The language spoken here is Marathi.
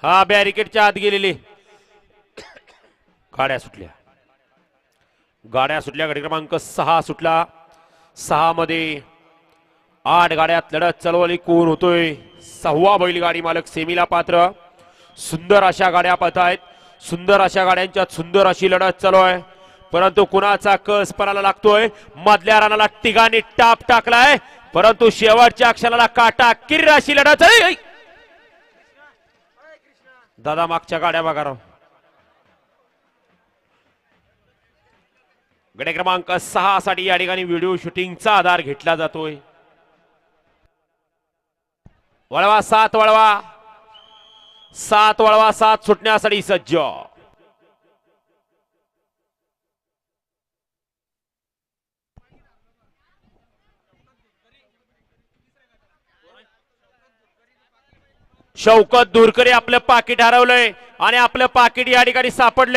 हा बॅरिकेडच्या आत गेलेली गाड्या सुटल्या. गाडी क्रमांक 6 सुटला. 6 मध्ये 8 गाड्यात लढत चालवली. कोण होतोय? 6वा बैलगाडी मालक सेमीला पात्र. सुंदर अशा गाड्या पळतायत. सुंदर अशा गाड्यांच्यात सुंदर अशी लढत चालू आहे. परंतु कुणाचा कस पराला लागतोय? मधल्या रानाला तिघांनी टाप टाकलाय, परंतु शेवटच्या क्षणाला काटा किर्र अशी लढत आहे. दादा मागच्या गाड्या बघा राव. गडे क्रमांक 6 साठी या ठिकाणी व्हिडिओ शूटिंगचा आधार घेतला जातोय. वळवा 7 वळवा 7 वळवा 7 सुटण्यासाठी सज्ज. शौकत दूरकरी आपलं पाकिट हरवलंय आणि आपलं पाकिट या ठिकाणी सापडलंय.